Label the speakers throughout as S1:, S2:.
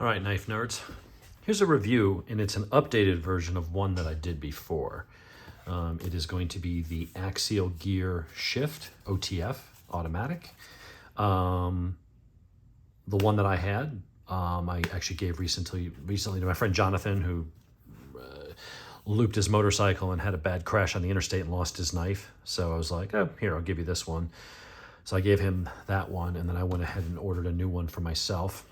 S1: All right, knife nerds. Here's a review, and it's an updated version of one that I did before. It is going to be the Axial Gear Shift OTF automatic. The one that I had, I actually gave recently to my friend Jonathan, who looped his motorcycle and had a bad crash on the interstate and lost his knife. So I was like, oh, here, I'll give you this one. So I gave him that one, and then I went ahead and ordered a new one for myself.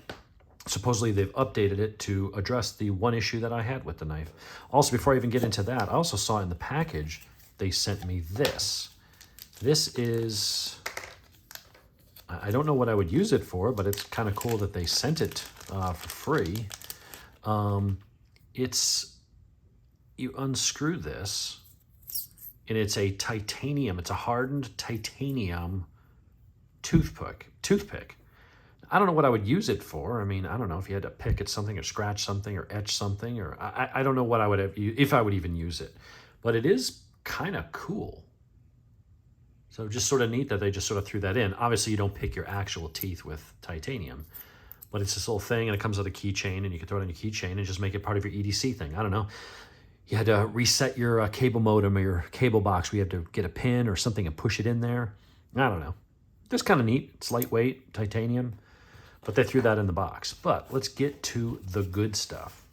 S1: Supposedly they've updated it to address the one issue that I had with the knife. Also, before I even get into that, I also saw in the package they sent me this. This is, I don't know what I would use it for, but it's kind of cool that they sent it for free. You unscrew this, and it's a titanium, it's a hardened titanium toothpick. I don't know what I would use it for. I mean, I don't know if you had to pick at something or scratch something or etch something, or I don't know what I would have, if I would even use it. But it is kind of cool. So just sort of neat that they just sort of threw that in. Obviously, you don't pick your actual teeth with titanium, but it's this little thing, and it comes with a keychain, and you can throw it on your keychain and just make it part of your EDC thing. I don't know. You had to reset your cable modem or your cable box. We had to get a pin or something and push it in there. I don't know. It's kind of neat. It's lightweight, titanium. But they threw that in the box. But let's get to the good stuff.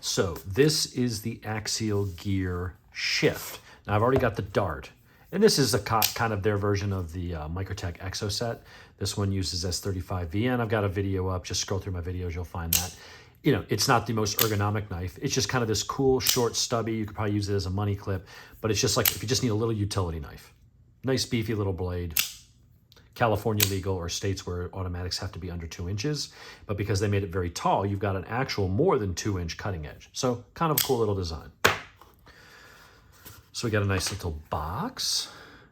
S1: So this is the Axial Gear Shift. Now I've already got the Dart. And this is a kind of their version of the Microtech Exoset. This one uses S35VN. I've got a video up. Just scroll through my videos. You'll find that. You know, it's not the most ergonomic knife. It's just kind of this cool, short, stubby. You could probably use it as a money clip. But it's just like if you just need a little utility knife. Nice, beefy little blade. California legal, or states where automatics have to be under 2 inches. But because they made it very tall, you've got an actual more than 2-inch cutting edge. So kind of a cool little design. So we got a nice little box.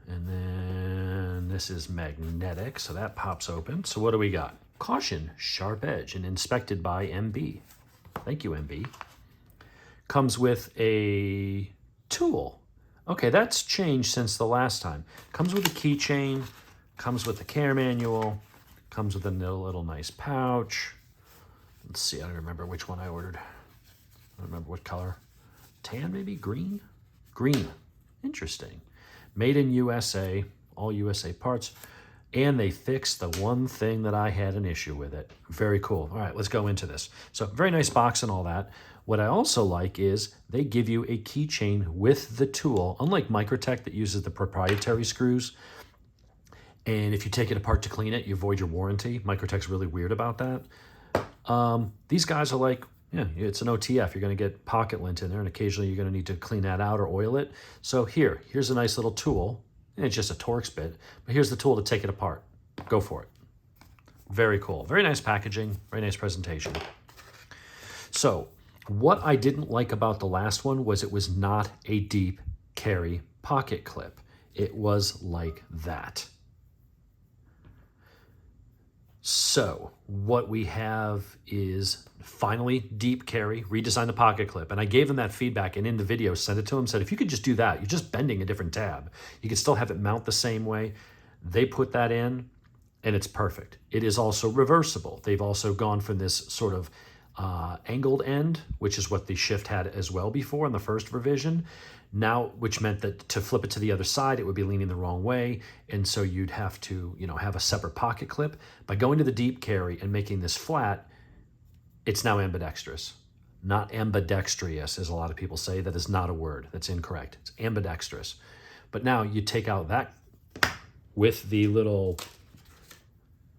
S1: And then this is magnetic, so that pops open. So what do we got? Caution, sharp edge, and inspected by MB. Thank you, MB. Comes with a tool. Okay, that's changed since the last time. Comes with a keychain. Comes with the care manual, comes with a little nice pouch. Let's see, I don't remember which one I ordered. I don't remember what color. Tan, maybe? Green? Green. Interesting. Made in USA, all USA parts. And they fixed the one thing that I had an issue with it. Very cool. All right, let's go into this. So very nice box and all that. What I also like is they give you a keychain with the tool. Unlike Microtech that uses the proprietary screws, and if you take it apart to clean it, you void your warranty. Microtech's really weird about that. These guys are like, yeah, it's an OTF. You're going to get pocket lint in there, and occasionally you're going to need to clean that out or oil it. So here's a nice little tool. And it's just a Torx bit, but here's the tool to take it apart. Go for it. Very cool. Very nice packaging. Very nice presentation. So what I didn't like about the last one was it was not a deep carry pocket clip. It was like that. So what we have is finally deep carry, redesign the pocket clip. And I gave them that feedback, and in the video sent it to them, said, if you could just do that, you're just bending a different tab. You can still have it mount the same way. They put that in, and it's perfect. It is also reversible. They've also gone from this sort of angled end, which is what the Shift had as well before in the first revision. Now, which meant that to flip it to the other side, it would be leaning the wrong way. And so you'd have to, have a separate pocket clip. By going to the deep carry and making this flat, it's now ambidextrous. Not ambidextrous, as a lot of people say. That is not a word. That's incorrect. It's ambidextrous. But now you take out that with the little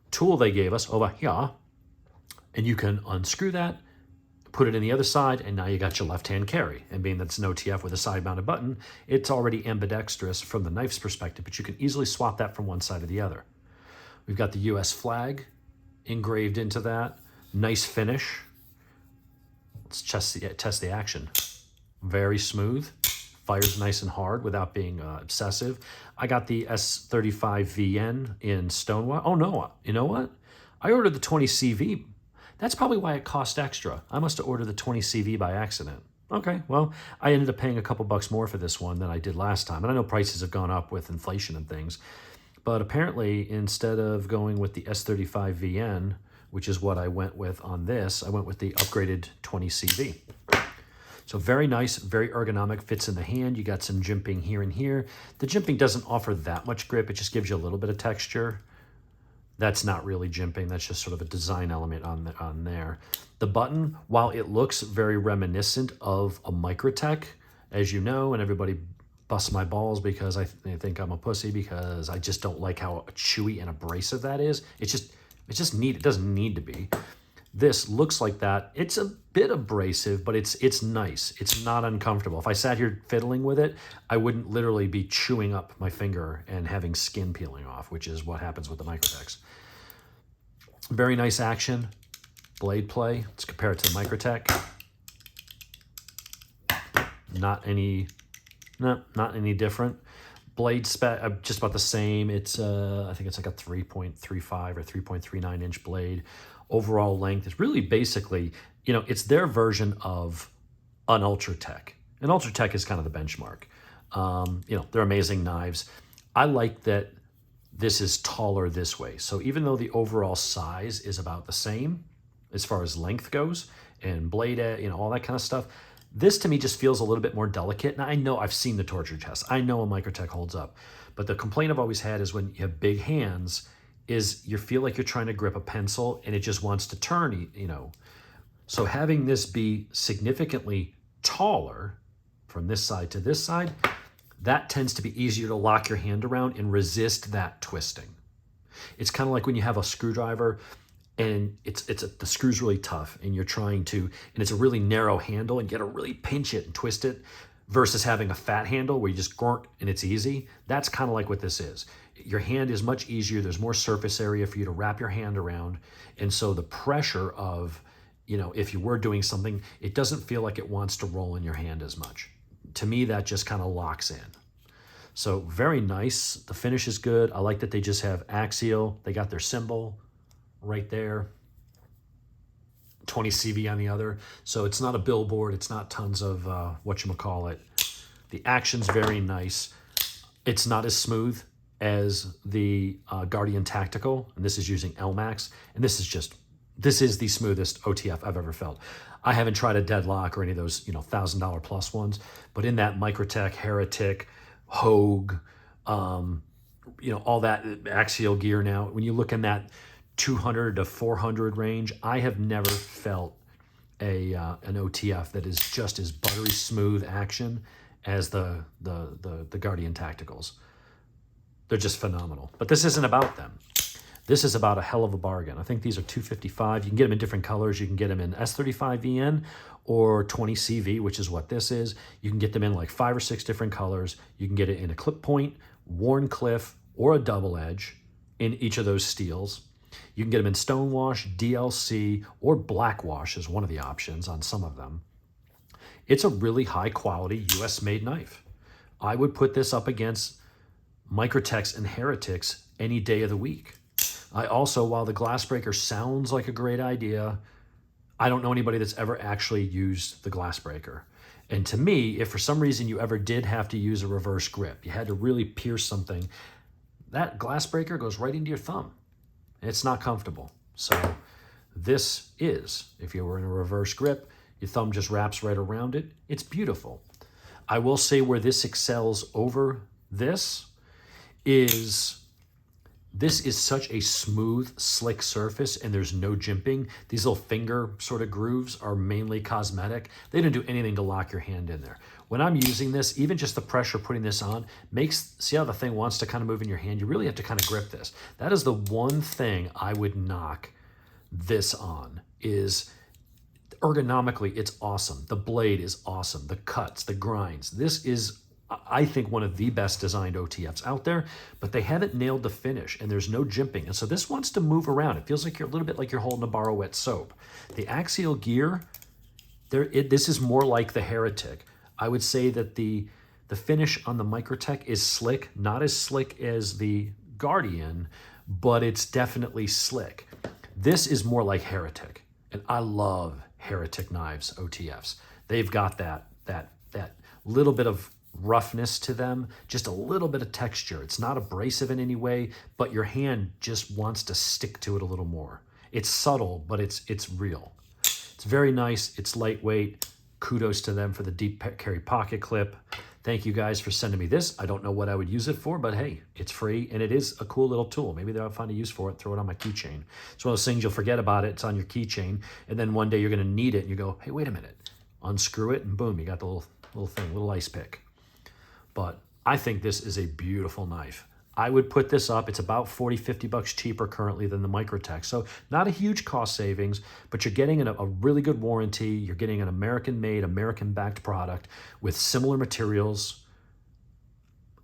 S1: tool they gave us over here, and you can unscrew that, put it in the other side, and now you got your left-hand carry. And being that it's an OTF with a side-mounted button, it's already ambidextrous from the knife's perspective, but you can easily swap that from one side to the other. We've got the US flag engraved into that. Nice finish. Let's test the action. Very smooth. Fires nice and hard without being obsessive. I got the S35VN in Stonewall. Oh no, you know what? I ordered the 20CV. That's probably why it cost extra. I must have ordered the 20CV by accident. Okay, well, I ended up paying a couple bucks more for this one than I did last time. And I know prices have gone up with inflation and things. But apparently, instead of going with the S35VN, which is what I went with on this. I went with the upgraded 20CV. So very nice, very ergonomic, fits in the hand. You got some jimping here and here. The jimping doesn't offer that much grip. It just gives you a little bit of texture. That's not really jimping. That's just sort of a design element on there. The button, while it looks very reminiscent of a Microtech, as you know, and everybody busts my balls because they think I'm a pussy because I just don't like how chewy and abrasive that is. It's just neat. It doesn't need to be. This looks like that. It's a bit abrasive, but it's nice. It's not uncomfortable. If I sat here fiddling with it, I wouldn't literally be chewing up my finger and having skin peeling off, which is what happens with the Microtechs. Very nice action. Blade play. Let's compare it to the Microtech. Not any different. Blade spec, just about the same. It's I think it's like a 3.35 or 3.39 inch blade. Overall length is really basically, it's their version of an Ultratech. An Ultratech is kind of the benchmark. They're amazing knives. I like that this is taller this way. So even though the overall size is about the same as far as length goes and blade, all that kind of stuff, this to me just feels a little bit more delicate. Now I know I've seen the torture test. I know a Microtech holds up, but the complaint I've always had is when you have big hands is you feel like you're trying to grip a pencil and it just wants to turn, So having this be significantly taller from this side to this side, that tends to be easier to lock your hand around and resist that twisting. It's kind of like when you have a screwdriver and the screw's really tough and you're trying to, and it's a really narrow handle and you got to really pinch it and twist it versus having a fat handle where you just grunt and it's easy. That's kind of like what this is. Your hand is much easier. There's more surface area for you to wrap your hand around. And so the pressure of, if you were doing something, it doesn't feel like it wants to roll in your hand as much. To me, that just kind of locks in. So very nice. The finish is good. I like that they just have Axial. They got their symbol right there. 20 CV on the other. So it's not a billboard. It's not tons of whatchamacallit. The action's very nice. It's not as smooth as the Guardian Tactical, and this is using LMAX, and this is the smoothest OTF I've ever felt. I haven't tried a Deadlock or any of those, $1,000 plus ones, but in that Microtech, Heretic, Hogue, all that Axial Gear now, when you look in that 200 to 400 range, I have never felt an OTF that is just as buttery smooth action as the Guardian Tacticals. They're just phenomenal. But this isn't about them. This is about a hell of a bargain. I think these are $255. You can get them in different colors. You can get them in S35VN or 20CV, which is what this is. You can get them in like 5 or 6 different colors. You can get it in a clip point, Wharncliffe, or a double edge in each of those steels. You can get them in Stonewash, DLC, or Blackwash is one of the options on some of them. It's a really high quality US made knife. I would put this up against Microtechs and Heretics any day of the week. I also, while the Glassbreaker sounds like a great idea, I don't know anybody that's ever actually used the Glassbreaker. And to me, if for some reason you ever did have to use a reverse grip, you had to really pierce something, that Glassbreaker goes right into your thumb. It's not comfortable. So this is, if you were in a reverse grip, your thumb just wraps right around it. It's beautiful. I will say where this excels over this is such a smooth, slick surface and there's no jimping. These little finger sort of grooves are mainly cosmetic. They didn't do anything to lock your hand in there. When I'm using this, even just the pressure putting this on see how the thing wants to kind of move in your hand? You really have to kind of grip this. That is the one thing I would knock this on is ergonomically, it's awesome. The blade is awesome. The cuts, the grinds. This is, I think, one of the best designed OTFs out there, but they haven't nailed the finish and there's no jimping. And so this wants to move around. It feels like you're a little bit like you're holding a bar of wet soap. The Axial Gear, this is more like the Heretic. I would say that the finish on the Microtech is slick, not as slick as the Guardian, but it's definitely slick. This is more like Heretic, and I love Heretic knives, OTFs. They've got that little bit of roughness to them, just a little bit of texture. It's not abrasive in any way, but your hand just wants to stick to it a little more. It's subtle, but it's real. It's very nice. It's lightweight. Kudos to them for the deep carry pocket clip. Thank you guys for sending me this. I don't know what I would use it for, but hey, it's free and it is a cool little tool. Maybe I'll find a use for it, throw it on my keychain. It's one of those things you'll forget about it. It's on your keychain. And then one day you're going to need it and you go, hey, wait a minute. Unscrew it and boom, you got the little thing, little ice pick. But I think this is a beautiful knife. I would put this up. It's about 40, 50 bucks cheaper currently than the Microtech. So not a huge cost savings, but you're getting a really good warranty. You're getting an American-made, American-backed product with similar materials.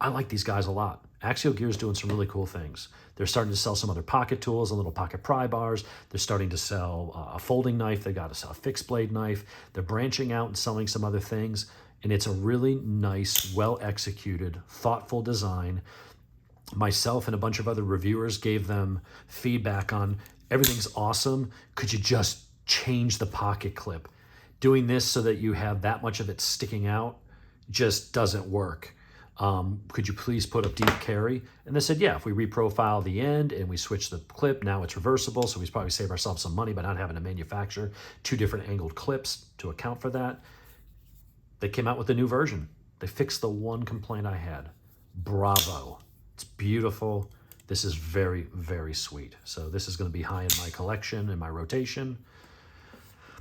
S1: I like these guys a lot. Axial Gear is doing some really cool things. They're starting to sell some other pocket tools and little pocket pry bars. They're starting to sell a folding knife. They got to sell a fixed blade knife. They're branching out and selling some other things. And it's a really nice, well-executed, thoughtful design. Myself and a bunch of other reviewers gave them feedback on everything's awesome. Could you just change the pocket clip? Doing this so that you have that much of it sticking out just doesn't work. Could you please put up deep carry? And they said, yeah, if we reprofile the end and we switch the clip, now it's reversible. So we probably save ourselves some money by not having to manufacture 2 different angled clips to account for that. They came out with a new version. They fixed the one complaint I had. Bravo. It's beautiful. This is very, very sweet. So this is going to be high in my collection, in my rotation.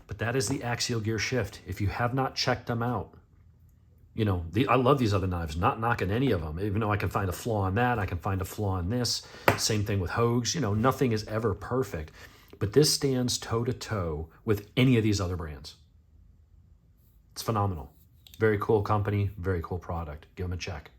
S1: But that is the Axial Gear Shift. If you have not checked them out, you know, I love these other knives, not knocking any of them. Even though I can find a flaw on that, I can find a flaw in this. Same thing with Hogues. You know, nothing is ever perfect. But this stands toe-to-toe with any of these other brands. It's phenomenal. Very cool company, very cool product. Give them a check.